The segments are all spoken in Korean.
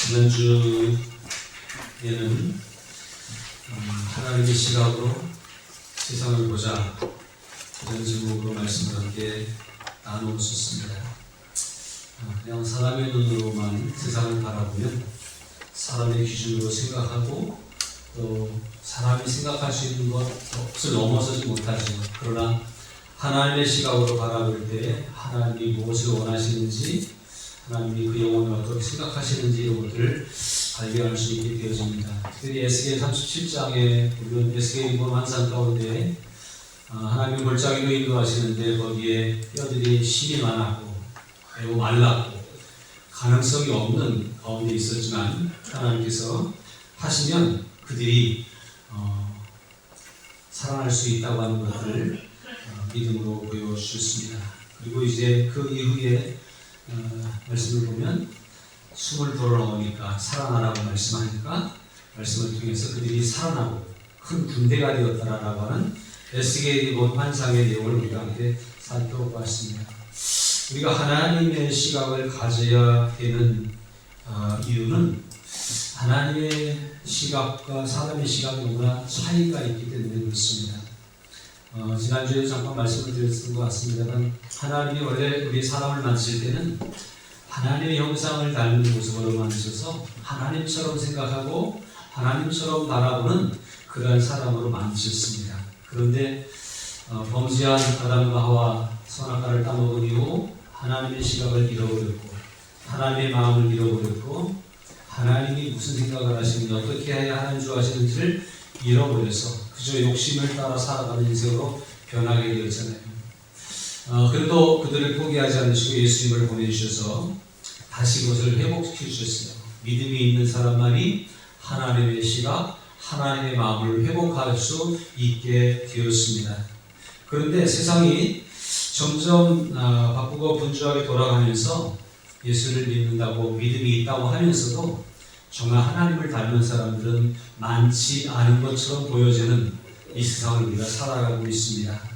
지난주에는 하나님의 시각으로 세상을 보자 이런 제목으로 말씀을 함께 나누었습니다. 그냥 사람의 눈으로만 세상을 바라보면 사람의 기준으로 생각하고 또 사람이 생각할 수 있는 것을 넘어서지 못하죠. 그러나 하나님의 시각으로 바라볼 때 하나님이 무엇을 원하시는지, 하나님이 그 영혼을 어떻게 생각하시는지 이런 것들을 발견할 수 있게 되어집니다. 특히 에스겔 37장에 보면 에스겔 입은 환상 가운데 하나님이 골짜기로 인도하시는데 거기에 뼈들이 심이 많았고 매우 말랐고 가능성이 없는 가운데 있었지만 하나님께서 하시면 그들이 살아날 수 있다고 하는 것을 믿음으로 보여주셨습니다. 그리고 이제 그 이후에 말씀을 보면 숨을 불어넣으니까 살아나라고 말씀하니까 말씀을 통해서 그들이 살아나고 큰 군대가 되었다라고 하는 에스겔이 본 환상의 내용을 우리가 함께 살펴보았습니다. 우리가 하나님의 시각을 가져야 되는 이유는 하나님의 시각과 사람의 시각이 너무나 차이가 있기 때문에 그렇습니다. 지난주에 잠깐 말씀을 드렸던 것 같습니다만 하나님이 원래 우리 사람을 만드실 때는 하나님의 형상을 닮은 모습으로 만드셔서 하나님처럼 생각하고 하나님처럼 바라보는 그러한 사람으로 만드셨습니다. 그런데 범죄한 아담과 하와 선악과를 따먹은 이후 하나님의 시각을 잃어버렸고 하나님의 마음을 잃어버렸고 하나님이 무슨 생각을 하시는지 어떻게 해야 하나님 좋아하시는지를 잃어버려서 그저 욕심을 따라 살아가는 인생으로 변하게 되었잖아요. 그래도 그들을 포기하지 않으시고 예수님을 보내주셔서 다시 그것을 회복시켜 주셨어요. 믿음이 있는 사람만이 하나님의 시각, 하나님의 마음을 회복할 수 있게 되었습니다. 그런데 세상이 점점 바쁘고 분주하게 돌아가면서 예수를 믿는다고 믿음이 있다고 하면서도 정말 하나님을 닮은 사람들은 많지 않은 것처럼 보여지는 이 세상을 우리가 살아가고 있습니다.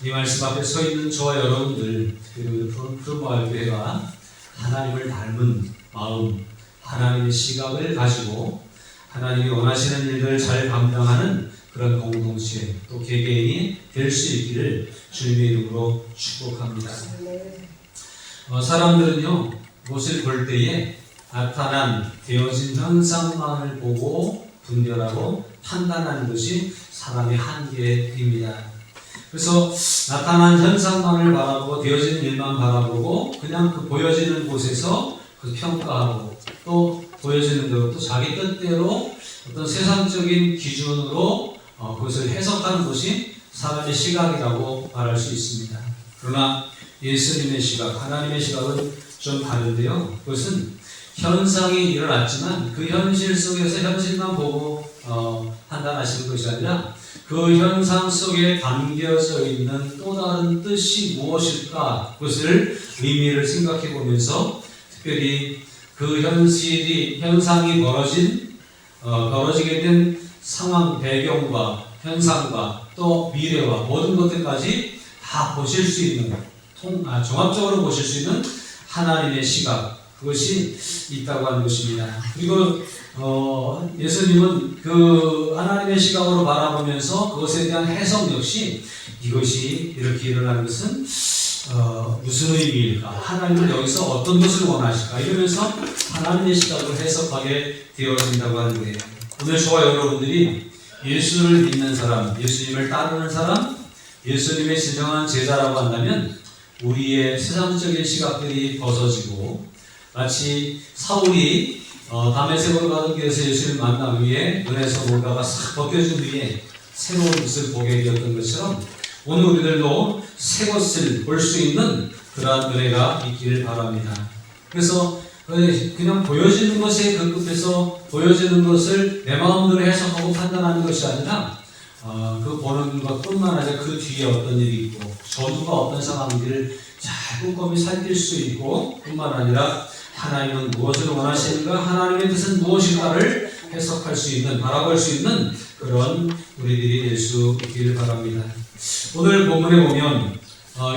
이 말씀 앞에 서 있는 저와 여러분들 그리고 푸른마을교회가 하나님을 닮은 마음, 하나님의 시각을 가지고 하나님이 원하시는 일들을 잘 감당하는 그런 공동체 또 개개인이 될 수 있기를 주님의 이름으로 축복합니다. 사람들은요 무엇을 볼 때에 나타난 되어진 현상만을 보고 분별하고 판단하는 것이 사람의 한계입니다. 그래서 나타난 현상만을 바라보고 되어진 일만 바라보고 그냥 그 보여지는 곳에서 그 평가하고 또 보여지는 대로 또 자기 뜻대로 어떤 세상적인 기준으로 그것을 해석하는 것이 사람의 시각이라고 말할 수 있습니다. 그러나 예수님의 시각, 하나님의 시각은 좀 다른데요. 그것은 현상이 일어났지만 그 현실 속에서 현실만 보고 판단하시는 것이 아니라 그 현상 속에 담겨져 있는 또 다른 뜻이 무엇일까 그것을 의미를 생각해 보면서 특별히 그 현상이 벌어지게 된 상황 배경과 현상과 또 미래와 모든 것들까지 다 보실 수 있는 종합적으로 보실 수 있는 하나님의 시각 그것이 있다고 하는 것입니다. 그리고 예수님은 그 하나님의 시각으로 바라보면서 그것에 대한 해석 역시 이것이 이렇게 일어나는 것은 무슨 의미일까? 하나님은 여기서 어떤 것을 원하실까? 이러면서 하나님의 시각으로 해석하게 되어진다고 하는 거예요. 오늘 저와 여러분들이 예수를 믿는 사람, 예수님을 따르는 사람, 예수님의 진정한 제자라고 한다면 우리의 세상적인 시각들이 벗어지고 마치 사울이 다메섹으로 가던 길에서 예수님을 만나기 위해 눈에서 뭔가가 싹 벗겨진 뒤에 새로운 것을 보게 되었던 것처럼 오늘 우리들도 새 것을 볼 수 있는 그러한 은혜가 있기를 바랍니다. 그래서 그냥 보여지는 것에 급급해서 보여지는 것을 내 마음대로 해석하고 판단하는 것이 아니라 그 보는 것뿐만 아니라 그 뒤에 어떤 일이 있고 저주가 어떤 상황인지를 잘 꼼꼼히 살필 수 있고 뿐만 아니라 하나님은 무엇을 원하시는가 하나님의 뜻은 무엇인가를 해석할 수 있는 바라볼 수 있는 그런 우리들이 될 수 있기를 바랍니다. 오늘 본문에 보면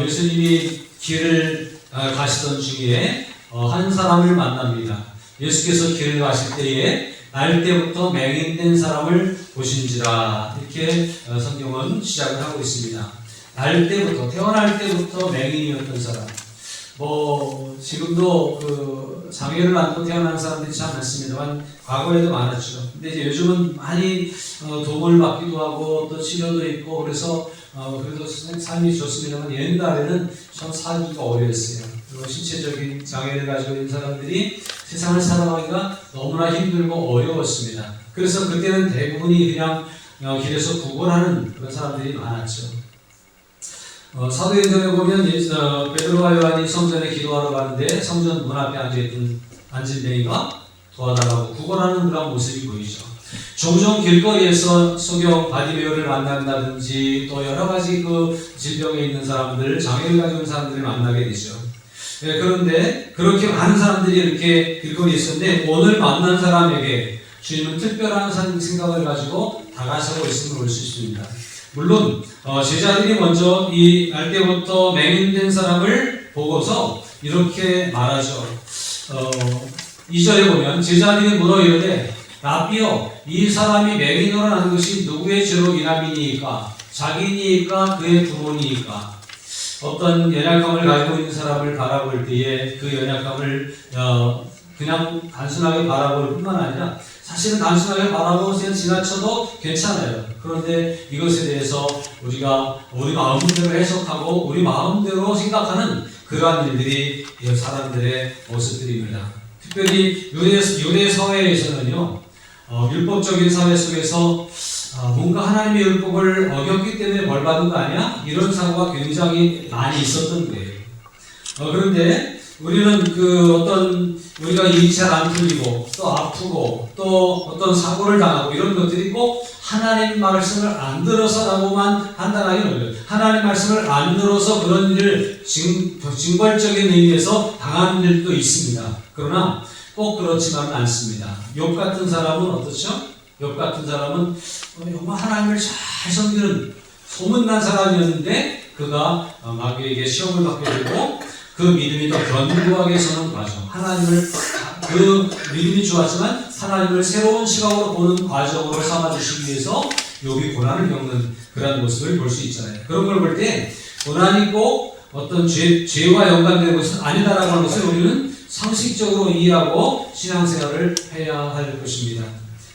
예수님이 길을 가시던 중에 한 사람을 만납니다. 예수께서 길을 가실 때에 날 때부터 맹인된 사람을 보신지라, 이렇게 성경은 시작을 하고 있습니다. 날 때부터, 태어날 때부터 맹인이었던 사람. 지금도 장애를 안고 태어난 사람들이 참 많습니다만, 과거에도 많았죠. 근데 이제 요즘은 많이 도움을 받기도 하고, 또 치료도 있고, 그래서 그래도 삶이 좋습니다만, 옛날에는 참 살기가 어려웠어요. 그리고 신체적인 장애를 가지고 있는 사람들이 세상을 살아가기가 너무나 힘들고 어려웠습니다. 그래서 그때는 대부분이 그냥 길에서 구걸하는 그런 사람들이 많았죠. 사도행전에 보면 베드로와 요한이 성전에 기도하러 가는데 성전 문 앞에 앉은 맹인이가 도와달라고 구걸하는 그런 모습이 보이죠. 종종 길거리에서 소경 바디메오를 만난다든지 또 여러 가지 질병에 있는 사람들, 장애를 가지고 있는 사람들을 만나게 되죠. 그런데 그렇게 많은 사람들이 이렇게 길거리에 있었는데, 오늘 만난 사람에게 주님은 특별한 생각을 가지고 다가서고 있음을 볼 수 있습니다. 물론 제자들이 먼저 이 날 때부터 맹인된 사람을 보고서 이렇게 말하죠. 2절에 보면 제자들이 물어 이르되 라비여, 이 사람이 맹인으로 난 것이 누구의 죄로 인함이니까? 자기니까 그의 부모니까? 어떤 연약함을 가지고 있는 사람을 바라볼 때에 그 연약함을 그냥 단순하게 바라볼 뿐만 아니라, 사실은 단순하게 바라보고 그냥 지나쳐도 괜찮아요. 그런데 이것에 대해서 우리가 우리 마음대로 해석하고 우리 마음대로 생각하는 그러한 일들이 사람들의 모습들입니다. 특별히 유대 사회에서는요, 율법적인 사회 속에서 뭔가 하나님의 율법을 어겼기 때문에 벌받은 거 아니야? 이런 사고가 굉장히 많이 있었던 거예요. 그런데 우리는 우리가 일이 잘 안 풀리고, 또 아프고, 또 어떤 사고를 당하고, 이런 것들이 꼭 하나님 말씀을 안 들어서라고만 판단하기는 어려워요. 하나님 말씀을 안 들어서 그런 일을 징벌적인 의미에서 당하는 일도 있습니다. 그러나 꼭 그렇지만은 않습니다. 욥 같은 사람은 어떻죠? 욥 같은 사람은 하나님을 잘 섬기는 소문난 사람이었는데, 그가 마귀에게 시험을 받게 되고, 그 믿음이 더 견고하게 서는 과정, 그 믿음이 좋았지만 하나님을 새로운 시각으로 보는 과정으로 삼아주시기 위해서 욥이 고난을 겪는 그런 모습을 볼 수 있잖아요. 그런 걸 볼 때 고난이 꼭 어떤 죄와 연관된 것은 아니다라고 하는 것을 우리는 상식적으로 이해하고 신앙생활을 해야 할 것입니다.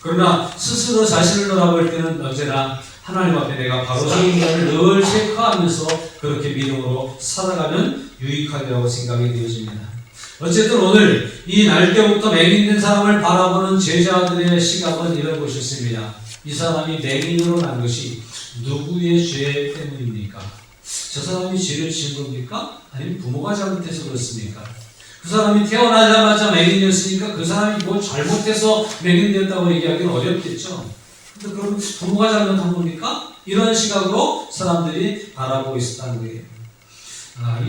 그러나 스스로 자신을 돌아볼 때는 언제나 하나님 앞에 내가 바로 서는가를 늘 체크하면서 그렇게 믿음으로 살아가면 유익하리라고 생각이 되어집니다. 어쨌든 오늘 이 날 때부터 맹인된 사람을 바라보는 제자들의 시각은 이런 것이었습니다. 이 사람이 맹인으로 난 것이 누구의 죄 때문입니까? 저 사람이 죄를 지은 겁니까? 아니면 부모가 잘못해서 그렇습니까? 그 사람이 태어나자마자 맹인이었으니까 그 사람이 뭘 잘못해서 맹인되었다고 얘기하기는 어렵겠죠. 근데 그럼 부모가 잘못한 겁니까? 이런 시각으로 사람들이 바라보고 있었다는 거예요.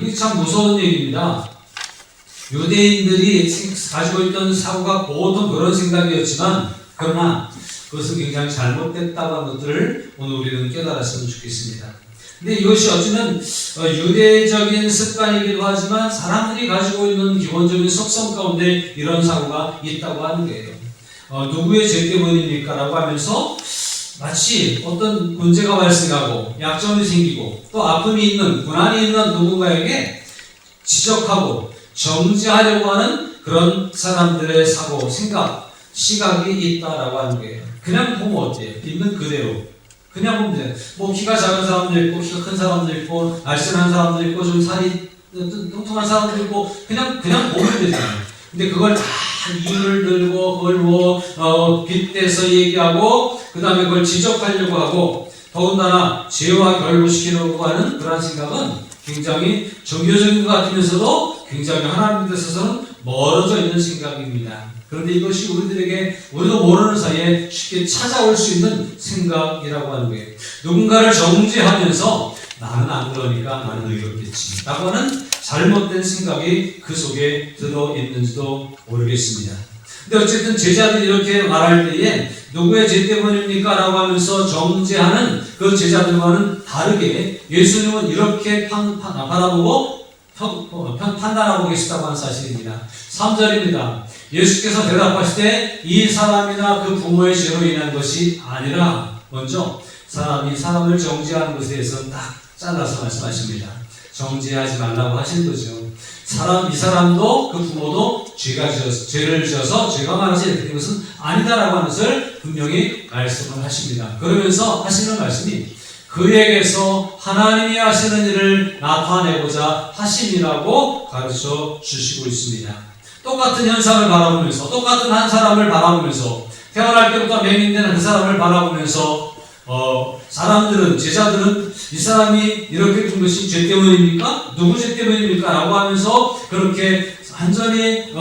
이게 참 무서운 얘기입니다. 유대인들이 가지고 있던 사고가 보통 그런 생각이었지만, 그러나 그것은 굉장히 잘못됐다고 하는 것들을 오늘 우리는 깨달았으면 좋겠습니다. 근데 이것이 어쩌면 유대적인 습관이기도 하지만 사람들이 가지고 있는 기본적인 속성 가운데 이런 사고가 있다고 하는 거예요. 누구의 죄 때문입니까? 라고 하면서 마치 어떤 문제가 발생하고 약점이 생기고 또 아픔이 있는, 고난이 있는 누군가에게 지적하고 정지하려고 하는 그런 사람들의 사고, 생각, 시각이 있다라고 하는 거예요. 그냥 보면 어때요? 있는 그대로 그냥 보면 돼요. 키가 작은 사람도 있고 키가 큰 사람도 있고 날씬한 사람도 있고 좀 살이 뚱뚱한 사람도 있고 그냥 보면 되잖아요. 근데 그걸 다 이유를 들고 그걸 빗대서 얘기하고 그 다음에 그걸 지적하려고 하고 더군다나 죄와 결부시키려고 하는 그런 생각은 굉장히 종교적인 것 같으면서도 굉장히 하나님께 있어서는 멀어져 있는 생각입니다. 그런데 이것이 우리도 모르는 사이에 쉽게 찾아올 수 있는 생각이라고 하는 거예요. 누군가를 정죄하면서 나는 안 그러니까 나는 의롭겠지 라고 하는 잘못된 생각이 그 속에 들어있는지도 모르겠습니다. 근데 어쨌든 제자들이 이렇게 말할 때에 누구의 죄 때문입니까? 라고 하면서 정죄하는 그 제자들과는 다르게 예수님은 이렇게 바라보고 판단하고 계시다고 하는 사실입니다. 3절입니다. 예수께서 대답하실 때 이 사람이나 그 부모의 죄로 인한 것이 아니라 먼저 사람이 사람을 정죄하는 것에 대해서는 딱 잘라서 말씀하십니다. 정죄하지 말라고 하신 거죠. 이 사람도 그 부모도 죄를 지어서 죄가 많아서 이렇게 된 것은 아니다라고 하는 것을 분명히 말씀을 하십니다. 그러면서 하시는 말씀이 그에게서 하나님이 하시는 일을 나타내고자 하심이라고 가르쳐 주시고 있습니다. 똑같은 현상을 바라보면서, 똑같은 한 사람을 바라보면서, 태어날 때부터 맹인되는 그 사람을 바라보면서 제자들은 이 사람이 이렇게 된 것이 죄 때문입니까? 누구 죄 때문입니까? 라고 하면서 그렇게 완전히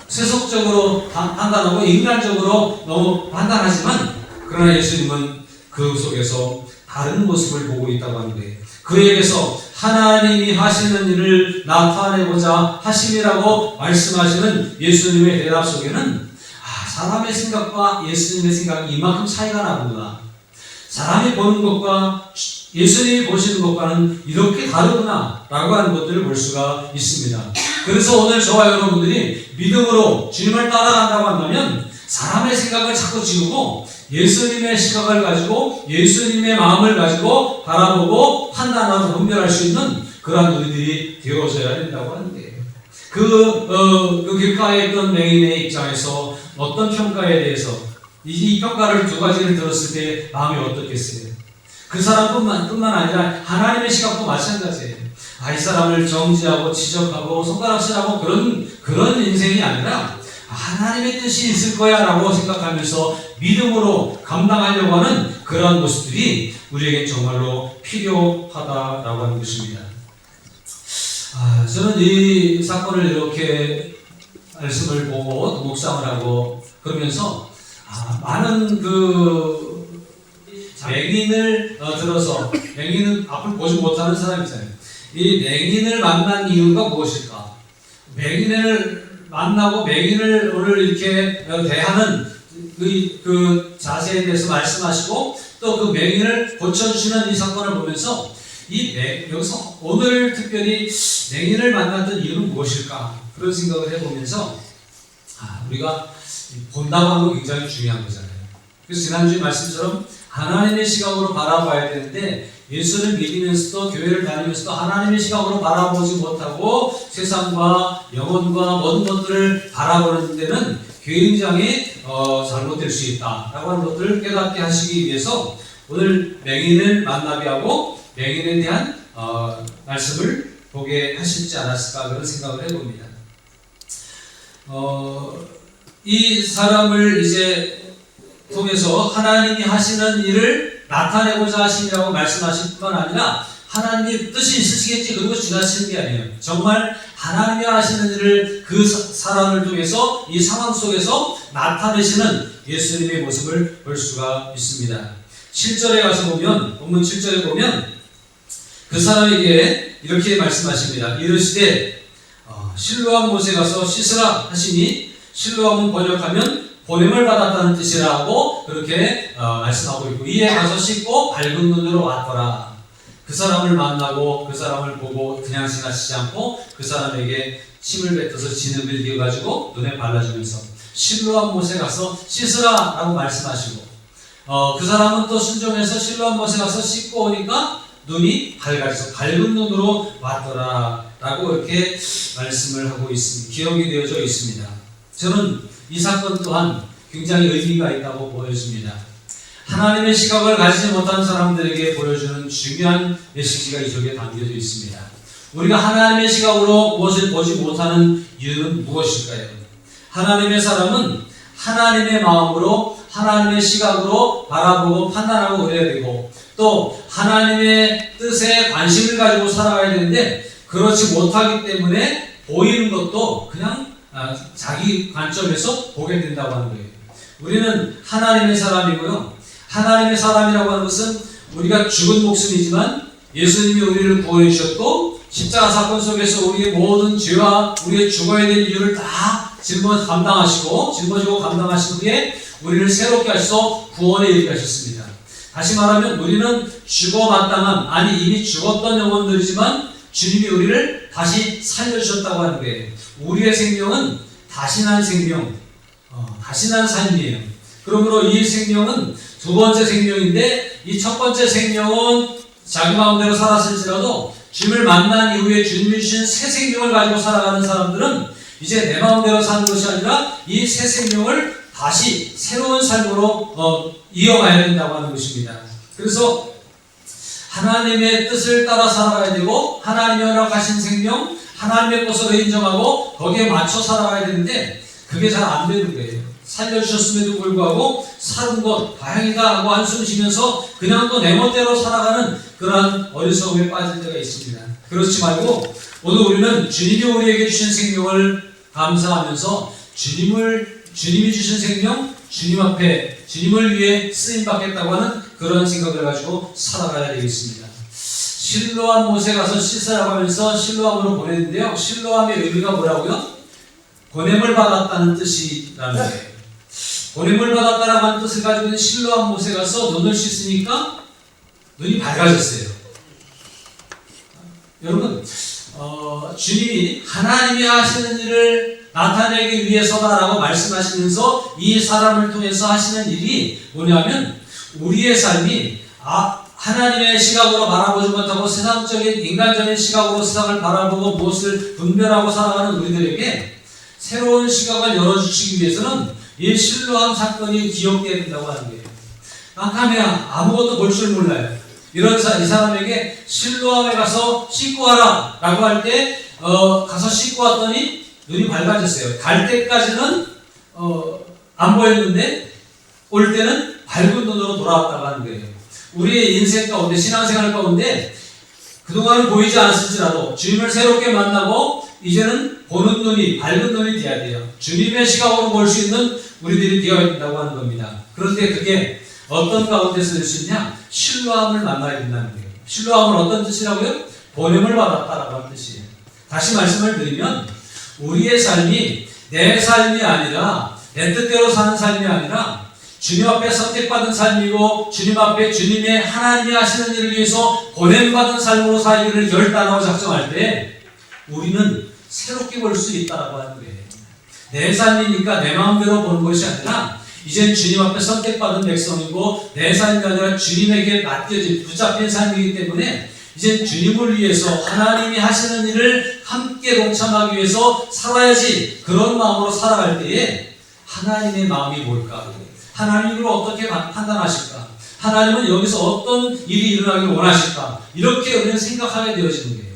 세속적으로 판단하고 인간적으로 너무 판단하지만, 그러나 예수님은 그 속에서 다른 모습을 보고 있다고 하는 거예요. 그에게서 하나님이 하시는 일을 나타내고자 하심이라고 말씀하시는 예수님의 대답 속에는 사람의 생각과 예수님의 생각이 이만큼 차이가 나구나. 사람이 보는 것과 예수님이 보시는 것과는 이렇게 다르구나 라고 하는 것들을 볼 수가 있습니다. 그래서 오늘 저와 여러분들이 믿음으로 주님을 따라간다고 한다면 사람의 생각을 자꾸 지우고 예수님의 시각을 가지고 예수님의 마음을 가지고 바라보고 판단하고 분별할 수 있는 그러한 우리들이 되어져야 된다고 하는 거예요. 그 길가에 있던 맹인의 입장에서 어떤 평가에 대해서 이 평가를 두 가지를 들었을 때 마음이 어떻겠어요? 그 사람뿐만 아니라 하나님의 시각도 마찬가지예요. 이 사람을 정지하고 지적하고 손가락질하고 그런 인생이 아니라 하나님의 뜻이 있을 거야 라고 생각하면서 믿음으로 감당하려고 하는 그러한 모습들이 우리에게 정말로 필요하다라고 하는 것입니다. 저는 이 사건을 이렇게 말씀을 보고 묵상을 하고 그러면서 많은 맹인을 들어서 맹인은 앞을 보지 못하는 사람이잖아요. 이 맹인을 만난 이유가 무엇일까? 맹인을 만나고 맹인을 오늘 이렇게 대하는 그 자세에 대해서 말씀하시고 또 그 맹인을 고쳐주시는 이 사건을 보면서 여기서 오늘 특별히 맹인을 만났던 이유는 무엇일까? 그런 생각을 해보면서 우리가 본다고 하는 거 굉장히 중요한 거잖아요. 그래서 지난주에 말씀처럼 하나님의 시각으로 바라봐야 되는데 예수를 믿으면서도 교회를 다니면서도 하나님의 시각으로 바라보지 못하고 세상과 영혼과 모든 것들을 바라보는 데는 굉장히 잘못될 수 있다라고 하는 것들을 깨닫게 하시기 위해서 오늘 맹인을 만나게 하고 맹인에 대한 말씀을 보게 하시지 않았을까 그런 생각을 해봅니다. 이 사람을 이제 통해서 하나님이 하시는 일을 나타내고자 하심이라고 말씀하실 뿐만 아니라 하나님의 뜻이 있으시겠지 그리고 지나치는 게 아니에요. 정말 하나님이 하시는 일을 그 사람을 통해서 이 상황 속에서 나타내시는 예수님의 모습을 볼 수가 있습니다. 7절에 가서 보면 본문 7절에 보면 그 사람에게 이렇게 말씀하십니다. 이르시되 실로암 못에 가서 씻으라 하시니 실로암은 번역하면 보냄을 받았다는 뜻이라고 그렇게 말씀하고 있고 이에 가서 씻고 밝은 눈으로 왔더라. 그 사람을 만나고 그 사람을 보고 그냥 지나치지 않고 그 사람에게 침을 뱉어서 진흙을 이어가지고 눈에 발라주면서 실로암 못에 가서 씻으라 라고 말씀하시고 그 사람은 또 순종해서 실로암 못에 가서 씻고 오니까 눈이 밝아져서 밝은 눈으로 왔더라 라고 이렇게 말씀을 하고 있습니다. 기록이 되어져 있습니다. 저는 이 사건 또한 굉장히 의미가 있다고 보여집니다. 하나님의 시각을 가지지 못한 사람들에게 보여주는 중요한 메시지가 이 속에 담겨져 있습니다. 우리가 하나님의 시각으로 무엇을 보지 못하는 이유는 무엇일까요? 하나님의 사람은 하나님의 마음으로 하나님의 시각으로 바라보고 판단하고 그래야 되고 또 하나님의 뜻에 관심을 가지고 살아가야 되는데 그렇지 못하기 때문에 보이는 것도 그냥 자기 관점에서 보게 된다고 하는 거예요. 우리는 하나님의 사람이고요. 하나님의 사람이라고 하는 것은 우리가 죽은 목숨이지만 예수님이 우리를 구원해 주셨고 십자가 사건 속에서 우리의 모든 죄와 우리의 죽어야 될 이유를 다 짊어지고 감당하신 후에 우리를 새롭게 하셔서 구원에 이르게 하셨습니다. 다시 말하면 우리는 죽어 마땅한 이미 죽었던 영혼들이지만 주님이 우리를 다시 살려주셨다고 하는 거예요. 우리의 생명은 다시 난 생명, 다시 난 삶이에요. 그러므로 이 생명은 두 번째 생명인데, 이 첫 번째 생명은 자기 마음대로 살았을지라도 주님을 만난 이후에 주님이 주신 새 생명을 가지고 살아가는 사람들은 이제 내 마음대로 사는 것이 아니라 이 새 생명을 다시 새로운 삶으로 이어가야 된다고 하는 것입니다. 그래서 하나님의 뜻을 따라 살아가야 되고, 하나님이 허락하신 생명, 하나님의 것으로 인정하고 거기에 맞춰 살아가야 되는데 그게 잘 안 되는 거예요. 살려주셨음에도 불구하고 사는 것 다행이다 하고 한숨 쉬면서 그냥 또 내 멋대로 살아가는 그러한 어리석음에 빠질 때가 있습니다. 그렇지 말고 오늘 우리는 주님이 우리에게 주신 생명을 감사하면서 주님이 주신 생명, 주님 앞에 주님을 위해 쓰임받겠다고 하는 그런 생각을 가지고 살아가야 되겠습니다. 실로암 못에 가서 씻으라고 하면서 실로암으로 보냈는데요. 실로암의 의미가 뭐라고요? 보냄을 받았다는 뜻이라는 거예요. 보냄을 받았다라고 하는 뜻을 가지고 있는 실로암 못에 가서 눈을 씻으니까 눈이 밝아졌어요. 여러분, 주님이 하나님이 하시는 일을 나타내기 위해서다라고 말씀하시면서 이 사람을 통해서 하시는 일이 뭐냐면 우리의 삶이 하나님의 시각으로 바라보지 못하고 세상적인 인간적인 시각으로 세상을 바라보고 무엇을 분별하고 살아가는 우리들에게 새로운 시각을 열어주시기 위해서는 이 실로암 사건이 기억되어야 된다고 하는 거예요. 아카메야 아무것도 볼 줄 몰라요. 이런 이 사람에게 실로암에 가서 씻고 와라 라고 할 때 가서 씻고 왔더니 눈이 밝아졌어요. 갈 때까지는 안 보였는데 올 때는 밝은 눈으로 돌아왔다고 하는 거예요. 우리의 인생 가운데, 신앙생활 가운데 그동안은 보이지 않았을지라도 주님을 새롭게 만나고 이제는 보는 눈이, 밝은 눈이 되어야 돼요. 주님의 시각으로 볼 수 있는 우리들이 되어야 된다고 하는 겁니다. 그런데 그게 어떤 가운데서 될 수 있냐? 실로암을 만나야 된다는 거예요. 실로암은 어떤 뜻이라고요? 보냄을 받았다라고 하는 뜻이에요. 다시 말씀을 드리면 우리의 삶이 내 삶이 아니라 내 뜻대로 사는 삶이 아니라 주님 앞에 선택받은 삶이고 주님 앞에 주님의 하나님이 하시는 일을 위해서 보냄받은 삶으로 살기를 결단하고 작정할 때 우리는 새롭게 볼 수 있다라고 하는 거예요. 내 삶이니까 내 마음대로 보는 것이 아니라 이젠 주님 앞에 선택받은 백성이고 내 삶이 아니라 주님에게 맡겨진 붙잡힌 삶이기 때문에 이제 주님을 위해서 하나님이 하시는 일을 함께 동참하기 위해서 살아야지 그런 마음으로 살아갈 때에 하나님의 마음이 뭘까? 하나님을 어떻게 판단하실까? 하나님은 여기서 어떤 일이 일어나길 원하실까? 이렇게 우리는 생각하게 되어지는 거예요.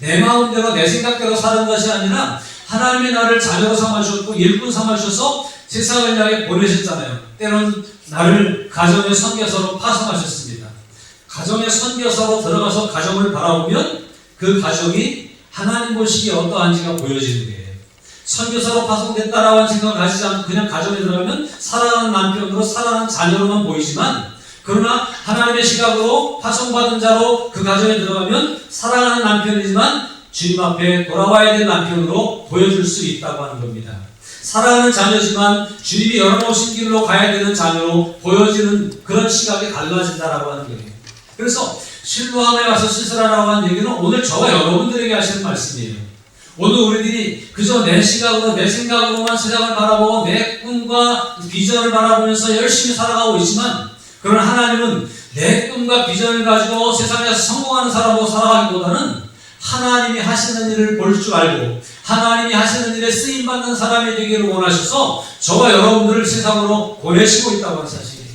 내 마음대로 내 생각대로 사는 것이 아니라 하나님이 나를 자녀로 삼아주셨고 일꾼 삼아주셔서 세상을 향해 보내셨잖아요. 때로는 나를 가정의 선교사로 파송하셨습니다. 가정의 선교사로 들어가서 가정을 바라보면 그 가정이 하나님 보시기에 어떠한지가 보여지는 거예요. 선교사로 파송됐다라고 하는 생각을 가지지 않고 그냥 가정에 들어가면 사랑하는 남편으로 사랑하는 자녀로만 보이지만 그러나 하나님의 시각으로 파송받은 자로 그 가정에 들어가면 사랑하는 남편이지만 주님 앞에 돌아와야 될 남편으로 보여줄 수 있다고 하는 겁니다. 사랑하는 자녀지만 주님이 열어놓으신 길로 가야 되는 자녀로 보여지는 그런 시각이 달라진다라고 하는 거예요. 그래서 실로암에 가서 씻으라라고 하는 얘기는 오늘 저와 여러분들에게 하시는 말씀이에요. 오늘 우리들이 그저 내 시각으로 내 생각으로만 세상을 바라보고 내 꿈과 비전을 바라보면서 열심히 살아가고 있지만 그러나 하나님은 내 꿈과 비전을 가지고 세상에서 성공하는 사람으로 살아가기보다는 하나님이 하시는 일을 볼 줄 알고 하나님이 하시는 일에 쓰임받는 사람이 되기를 원하셔서 저와 여러분들을 세상으로 보내시고 있다고 하는 사실이에요.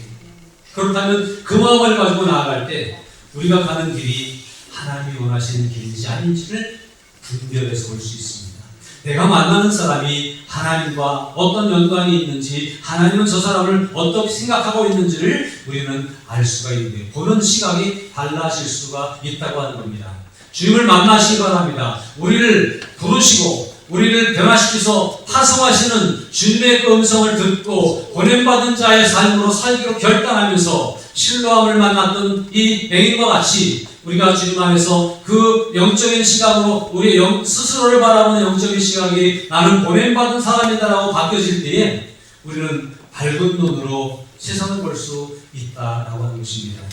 그렇다면 그 마음을 가지고 나아갈 때 우리가 가는 길이 하나님이 원하시는 길인지 아닌지를 분별해서 볼 수 있습니다. 내가 만나는 사람이 하나님과 어떤 연관이 있는지 하나님은 저 사람을 어떻게 생각하고 있는지를 우리는 알 수가 있는데 보는 시각이 달라질 수가 있다고 하는 겁니다. 주님을 만나시기 바랍니다. 우리를 부르시고 우리를 변화시켜서 파송하시는 주님의 그 음성을 듣고 보냄받은 자의 삶으로 살기로 결단하면서 실로암을 만났던 이 맹인과 같이 우리가 주님 안에서 그 영적인 시각으로 우리 스스로를 바라보는 영적인 시각이 나는 보냄받은 사람이다라고 바뀌어질 때에 우리는 밝은 눈으로 세상을 볼 수 있다라고 하는 것입니다.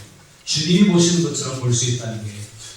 주님이 보시는 것처럼 볼 수 있다는 게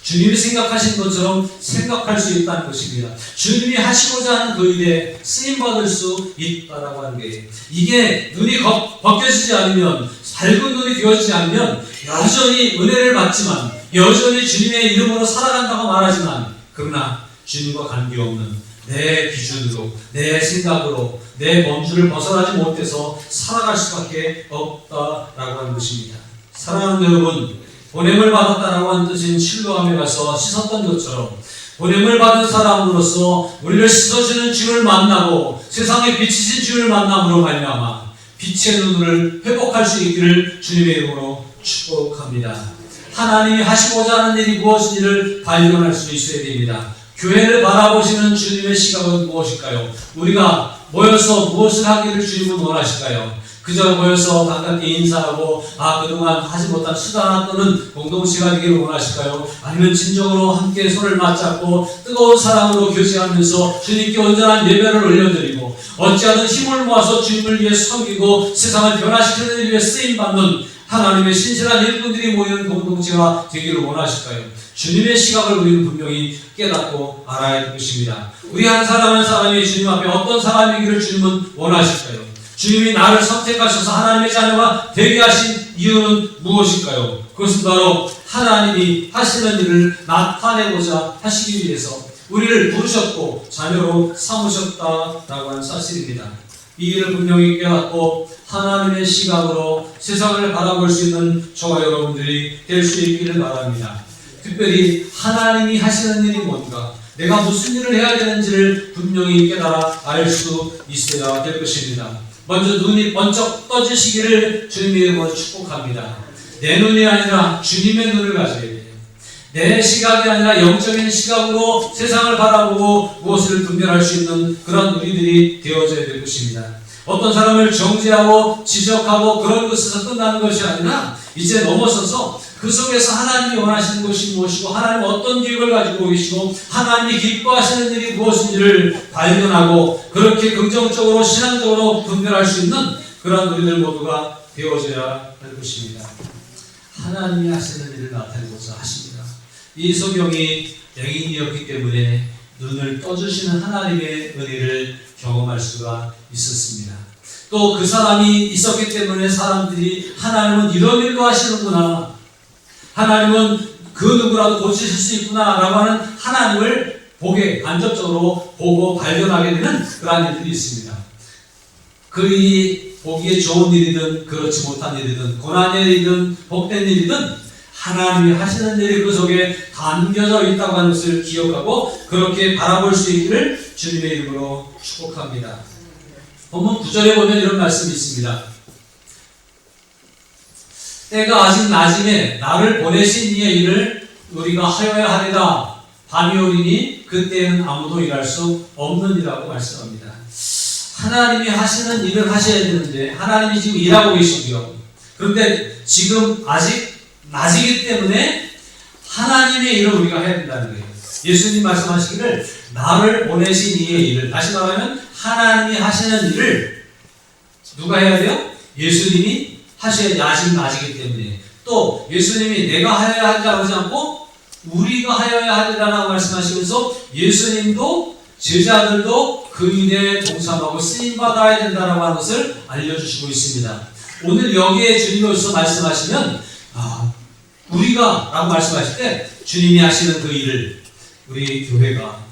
주님이 생각하신 것처럼 생각할 수 있다는 것입니다. 주님이 하시고자 하는 그 일에 쓰임받을 수 있다라고 하는 게, 이게 눈이 벗겨지지 않으면, 밝은 눈이 되어지지 않으면 여전히 은혜를 받지만, 여전히 주님의 이름으로 살아간다고 말하지만, 그러나 주님과 관계없는 내 기준으로, 내 생각으로, 내 범주를 벗어나지 못해서 살아갈 수밖에 없다라고 하는 것입니다. 사랑하는 여러분, 보냄을 받았다라고 하는 뜻인 실로암에 가서 씻었던 것처럼, 보냄을 받은 사람으로서 우리를 씻어주는 주를 만나고 세상에 비치신 주를 만남으로 말미암아 빛의 눈을 회복할 수 있기를 주님의 이름으로 축복합니다. 하나님이 하시고자 하는 일이 무엇인지를 발견할 수 있어야 됩니다. 교회를 바라보시는 주님의 시각은 무엇일까요? 우리가 모여서 무엇을 하기를 주님은 원하실까요? 그저 모여서 반갑게 인사하고 그동안 하지 못한 수다 하나 떠는 공동체가 되기를 원하실까요? 아니면 진정으로 함께 손을 맞잡고 뜨거운 사랑으로 교제하면서 주님께 온전한 예배를 올려드리고 어찌하든 힘을 모아서 주님을 위해 섬기고 세상을 변화시키는 일 위해 쓰임받는 하나님의 신실한 일꾼들이 모이는 공동체가 되기를 원하실까요? 주님의 시각을 우리는 분명히 깨닫고 알아야 할 것입니다. 우리 한 사람 한 사람이 주님 앞에 어떤 사람이기를 주님은 원하실까요? 주님이 나를 선택하셔서 하나님의 자녀가 되게 하신 이유는 무엇일까요? 그것은 바로 하나님이 하시는 일을 나타내고자 하시기 위해서 우리를 부르셨고 자녀로 삼으셨다라고 하는 사실입니다. 이 일을 분명히 깨닫고 하나님의 시각으로 세상을 바라볼 수 있는 저와 여러분들이 될 수 있기를 바랍니다. 특별히 하나님이 하시는 일이 뭔가, 내가 무슨 일을 해야 되는지를 분명히 깨달아 알 수 있어야 될 것입니다. 먼저 눈이 번쩍 떠지시기를 주님의 이름으로 축복합니다. 내 눈이 아니라 주님의 눈을 가져야 돼요. 내 시각이 아니라 영적인 시각으로 세상을 바라보고 무엇을 분별할 수 있는 그런 우리들이 되어져야 될 것입니다. 어떤 사람을 정죄하고 지적하고 그런 것에서 끝나는 것이 아니라 이제 넘어서서 그 속에서 하나님이 원하시는 것이 무엇이고 하나님은 어떤 계획을 가지고 계시고 하나님이 기뻐하시는 일이 무엇인지를 발견하고 그렇게 긍정적으로 신앙적으로 분별할 수 있는 그런 우리들 모두가 되어져야 할 것입니다. 하나님이 하시는 일을 나타내고자 하십니다. 이 소경이 맹인이었기 때문에 눈을 떠주시는 하나님의 은혜를 경험할 수가 있었습니다. 또 그 사람이 있었기 때문에 사람들이 하나님은 이런 일도 하시는구나, 하나님은 그 누구라도 고치실 수 있구나 라고 하는 하나님을 보게, 간접적으로 보고 발견하게 되는 그런 일들이 있습니다. 그 일이 보기에 좋은 일이든 그렇지 못한 일이든 고난의 일이든 복된 일이든 하나님이 하시는 일이 그 속에 담겨져 있다고 하는 것을 기억하고 그렇게 바라볼 수 있기를 주님의 이름으로 축복합니다. 본문 9절에 보면 이런 말씀이 있습니다. 때가 아직 낮음에 나를 보내신 이의 일을 우리가 하여야 하리라. 밤이 오리니 그때는 아무도 일할 수 없느니라고 말씀합니다. 하나님이 하시는 일을 하셔야 되는데 하나님이 지금 일하고 계시고요. 그런데 지금 아직 낮이기 때문에 하나님의 일을 우리가 해야 된다는 거예요. 예수님 말씀하시기를 나를 보내신 이의 일을, 다시 말하면 하나님이 하시는 일을 누가 해야 돼요? 예수님이 하셔야지. 아직 낮이기 때문에. 또 예수님이 내가 하여야 한다고 하지 않고 우리가 하여야 하리라고 말씀하시면서 예수님도 제자들도 그 일에 동참하고 쓰임받아야 된다고 하는 것을 알려주시고 있습니다. 오늘 여기에 주님이 오셔서 말씀하시면 우리가 라고 말씀하실 때 주님이 하시는 그 일을 우리 교회가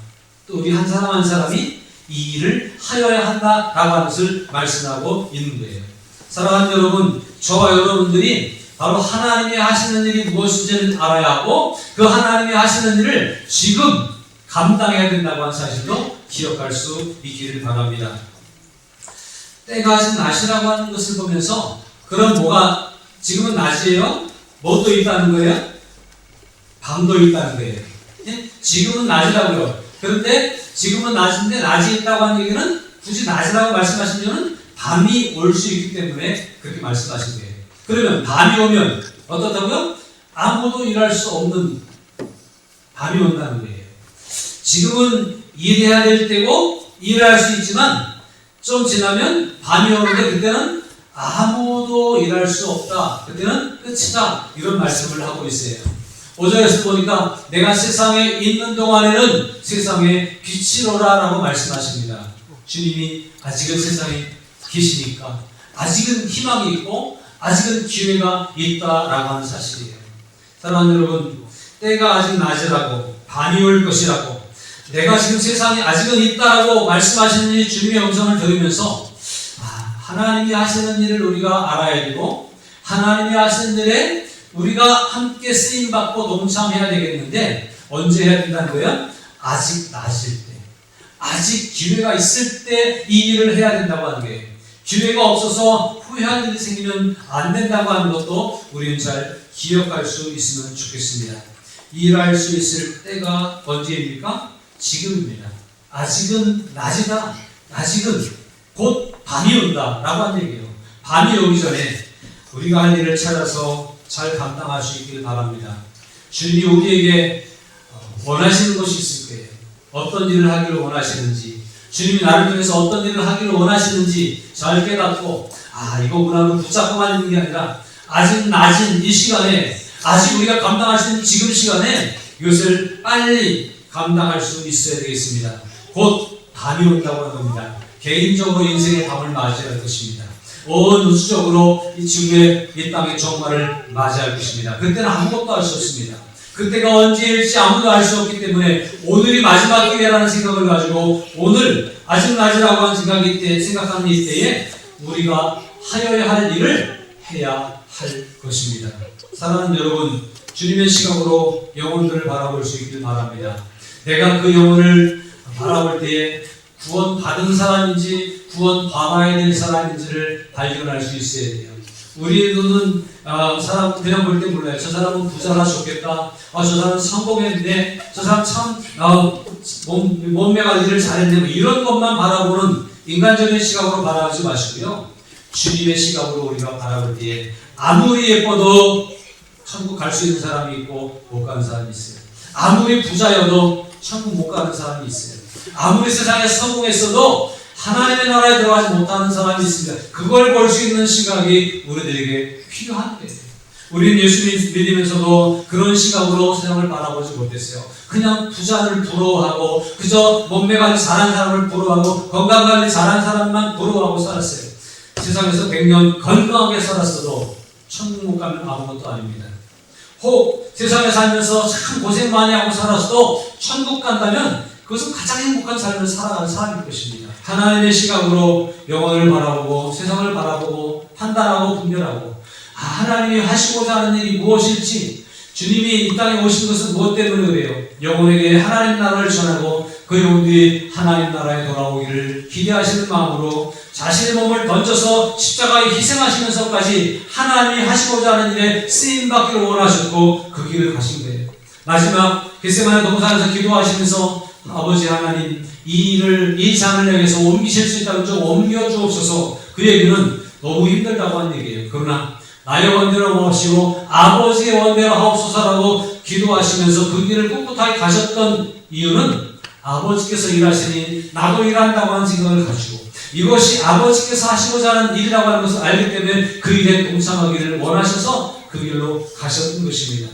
또 우리 한 사람 한 사람이 이 일을 하여야 한다라고 하는 것을 말씀하고 있는 거예요. 사랑하는 여러분, 저와 여러분들이 바로 하나님이 하시는 일이 무엇인지를 알아야 하고 그 하나님이 하시는 일을 지금 감당해야 된다고 하는 사실도 기억할 수 있기를 바랍니다. 때가 아직 낮이라고 하는 것을 보면서 그럼 뭐가 지금은 낮이에요? 뭐도 있다는 거예요? 밤도 있다는 거예요. 지금은 낮이라고요. 그런데 지금은 낮인데 낮이 있다고 하는 얘기는 굳이 낮이라고 말씀하신 이유는 밤이 올 수 있기 때문에 그렇게 말씀하신 거예요. 그러면 밤이 오면 어떻다고요? 아무도 일할 수 없는 밤이 온다는 거예요. 지금은 일해야 될 때고 일할 수 있지만 좀 지나면 밤이 오는데 그때는 아무도 일할 수 없다. 그때는 끝이다. 이런 말씀을 하고 있어요. 5절에서 보니까 내가 세상에 있는 동안에는 세상에 빛이로라 라고 말씀하십니다. 주님이 아직은 세상에 계시니까 아직은 희망이 있고 아직은 기회가 있다라고 하는 사실이에요. 사랑하는 여러분, 때가 아직 낮으라고 밤이 올 것이라고 내가 지금 세상에 아직은 있다라고 말씀하시는 이 주님의 음성을 들으면서 하나님이 하시는 일을 우리가 알아야 되고 하나님이 하시는 일에 우리가 함께 쓰임받고 동참해야 되겠는데 언제 해야 된다는 거예요? 아직 낮을 때, 아직 기회가 있을 때 이 일을 해야 된다고 하는 거예요. 기회가 없어서 후회할 일이 생기면 안 된다고 하는 것도 우리는 잘 기억할 수 있으면 좋겠습니다. 일할 수 있을 때가 언제입니까? 지금입니다. 아직은 낮이다. 아직은 곧 밤이 온다 라고 하는 얘기예요. 밤이 오기 전에 우리가 할 일을 찾아서 잘 감당할 수 있길 바랍니다. 주님이 우리에게 원하시는 것이 있을 거예요. 어떤 일을 하기를 원하시는지, 주님이 나를 통해서 어떤 일을 하기를 원하시는지 잘 깨닫고 이거구나 하고 붙잡고만 있는 게 아니라 아직 낮은 이 시간에, 아직 우리가 감당할 수 있는 지금 시간에 이것을 빨리 감당할 수 있어야 되겠습니다. 곧 밤이 온다고 하는 겁니다. 개인적으로 인생의 밤을 맞이할 것입니다. 온 우주적으로 이 지구의 이 땅의 종말을 맞이할 것입니다. 그때는 아무것도 할 수 없습니다. 그때가 언제일지 아무도 알 수 없기 때문에 오늘이 마지막 기회라는 생각을 가지고 오늘 아직 낮이라고 하는 생각하는 이때에 우리가 하여야 할 일을 해야 할 것입니다. 사랑하는 여러분, 주님의 시각으로 영혼들을 바라볼 수 있길 바랍니다. 내가 그 영혼을 바라볼 때에 구원받은 사람인지 구원받아야 될 사람인지를 발견할 수 있어야 돼요. 우리의 눈은 사람 그냥 볼 때 몰라요. 저 사람은 부자라 좋겠다. 저 사람은 성공했네. 저 사람 참 몸매가 일을 잘했네. 이런 것만 바라보는 인간적인 시각으로 바라보지 마시고요. 주님의 시각으로 우리가 바라볼 때에 아무리 예뻐도 천국 갈 수 있는 사람이 있고 못 가는 사람이 있어요. 아무리 부자여도 천국 못 가는 사람이 있어요. 아무리 세상에 성공했어도 하나님의 나라에 들어가지 못하는 사람이 있습니다. 그걸 볼 수 있는 시각이 우리들에게 필요한 거예요. 우리는 예수님 믿으면서도 그런 시각으로 세상을 바라보지 못했어요. 그냥 부자를 부러워하고 그저 몸매 관리 잘한 사람을 부러워하고 건강 관리 잘한 사람만 부러워하고 살았어요. 세상에서 100년 건강하게 살았어도 천국 못 가면 아무것도 아닙니다. 혹 세상에 살면서 참 고생 많이 하고 살았어도 천국 간다면 그것은 가장 행복한 삶을 살아가는 사람일 것입니다. 하나님의 시각으로 영혼을 바라보고 세상을 바라보고 판단하고 분별하고 하나님이 하시고자 하는 일이 무엇일지, 주님이 이 땅에 오신 것은 무엇 때문에 그래요? 영혼에게 하나님 나라를 전하고 그 영혼들이 하나님 나라에 돌아오기를 기대하시는 마음으로 자신의 몸을 던져서 십자가에 희생하시면서까지 하나님이 하시고자 하는 일에 쓰임받기를 원하셨고 그 길을 가신 거예요. 마지막 겟세마네 동산에서 기도하시면서 아버지 하나님, 이 잔을 향해서 옮기실 수 있다면 좀 옮겨주옵소서. 그 얘기는 너무 힘들다고 한 얘기예요. 그러나 나의 원대로 모시고 아버지의 원대로 하옵소서라고 기도하시면서 그 길을 꿋꿋하게 가셨던 이유는 아버지께서 일하시니 나도 일한다고 하는 생각을 가지고 이것이 아버지께서 하시고자 하는 일이라고 하는 것을 알기 때문에 그 일에 동참하기를 원하셔서 그 길로 가셨던 것입니다.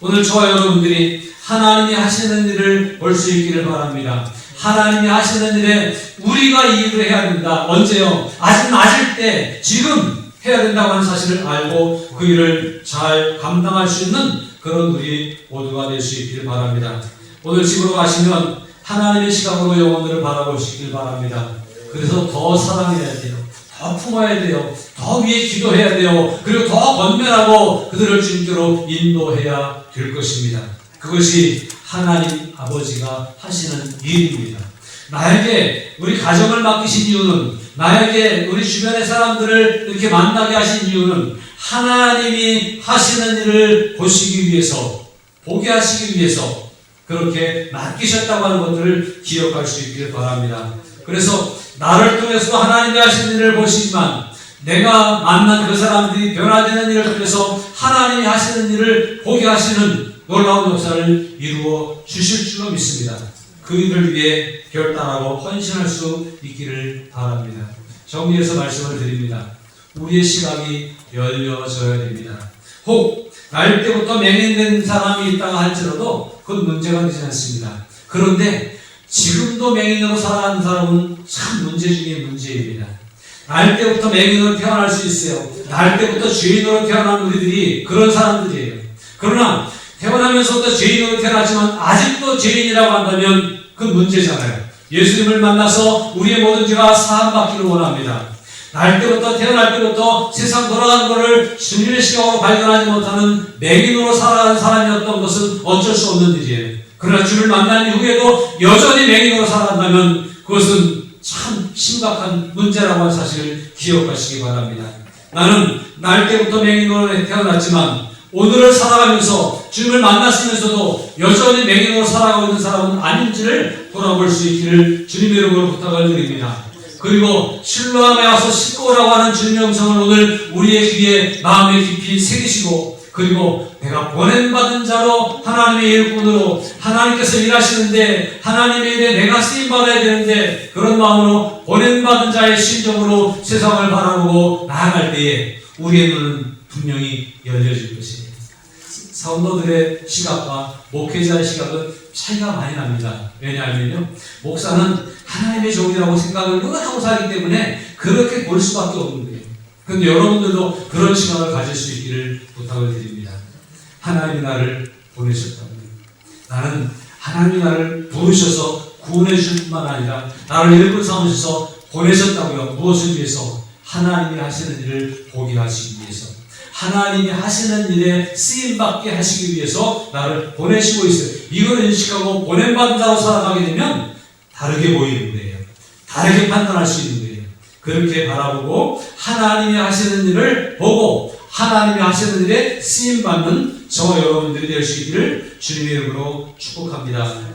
오늘 저와 여러분들이 하나님이 하시는 일을 볼 수 있기를 바랍니다. 하나님이 하시는 일에 우리가 이 일을 해야 된다. 언제요? 아직 낮을 때 지금 해야 된다고 하는 사실을 알고 그 일을 잘 감당할 수 있는 그런 우리 모두가 될 수 있기를 바랍니다. 오늘 집으로 가시면 하나님의 시각으로 영혼들을 바라볼 수 있기를 바랍니다. 그래서 더 사랑해야 돼요. 더 품어야 돼요. 더 위에 기도해야 돼요. 그리고 더 건면하고 그들을 주님께로 인도해야 될 것입니다. 그것이 하나님 아버지가 하시는 일입니다. 나에게 우리 가정을 맡기신 이유는, 나에게 우리 주변의 사람들을 이렇게 만나게 하신 이유는 하나님이 하시는 일을 보시기 위해서, 보게 하시기 위해서 그렇게 맡기셨다고 하는 것들을 기억할 수 있기를 바랍니다. 그래서 나를 통해서도 하나님이 하시는 일을 보시지만 내가 만난 그 사람들이 변화되는 일을 통해서 하나님이 하시는 일을 보게 하시는 놀라운 역사를 이루어 주실 줄로 믿습니다. 그 일을 위해 결단하고 헌신할 수 있기를 바랍니다. 정리해서 말씀을 드립니다. 우리의 시각이 열려져야 됩니다. 혹 날 때부터 맹인된 사람이 있다고 할지라도 그건 문제가 되지 않습니다. 그런데 지금도 맹인으로 살아가는 사람은 참 문제 중에 문제입니다. 날 때부터 맹인으로 태어날 수 있어요. 날 때부터 죄인으로 태어난 우리들이 그런 사람들이에요. 그러나 태어나면서부터 죄인으로 태어났지만 아직도 죄인이라고 한다면 그건 문제잖아요. 예수님을 만나서 우리의 모든 죄가 사함받기를 원합니다. 날 때부터 태어날 때부터 세상 돌아가는 것을 주님의 시각으로 발견하지 못하는 맹인으로 살아가는 사람이었던 것은 어쩔 수 없는 일이에요. 그러나 주를 만난 이후에도 여전히 맹인으로 살아간다면 그것은 참 심각한 문제라고 하는 사실을 기억하시기 바랍니다. 나는 날 때부터 맹인으로 태어났지만 오늘을 살아가면서 주님을 만났으면서도 여전히 맹인으로 살아가고 있는 사람은 아닌지를 돌아볼 수 있기를 주님의 이름으로 부탁을 드립니다. 그리고 실로암에 와서 씻고 오라고 하는 주님의 음성을 오늘 우리의 귀에 마음에 깊이 새기시고, 그리고 내가 보냄받은 자로 하나님의 일꾼으로 하나님께서 일하시는데 하나님의 일에 내가 쓰임받아야 되는데 그런 마음으로 보냄받은 자의 심정으로 세상을 바라보고 나아갈 때에 우리의 눈은 분명히 열려질 것입니다. 사원도들의 시각과 목회자의 시각은 차이가 많이 납니다. 왜냐하면요, 목사는 하나님의 종이라고 생각을 늘 하고 살기 때문에 그렇게 볼 수밖에 없는 거예요. 그런데 여러분들도 그런 시각을 가질 수 있기를 부탁을 드립니다. 하나님이 나를 보내셨다고요. 나는 하나님이 나를 부르셔서 구원해 주실 뿐만 아니라 나를 일꾼 삼으셔서 보내셨다고요. 무엇을 위해서? 하나님이 하시는 일을 보게 하시기 위해서, 하나님이 하시는 일에 쓰임받게 하시기 위해서 나를 보내시고 있어요. 이걸 인식하고 보냄받은 자로 살아가게 되면 다르게 보이는 거예요. 다르게 판단할 수 있는 거예요. 그렇게 바라보고 하나님이 하시는 일을 보고 하나님이 하시는 일에 쓰임받는 저와 여러분들이 될 수 있기를 주님의 이름으로 축복합니다.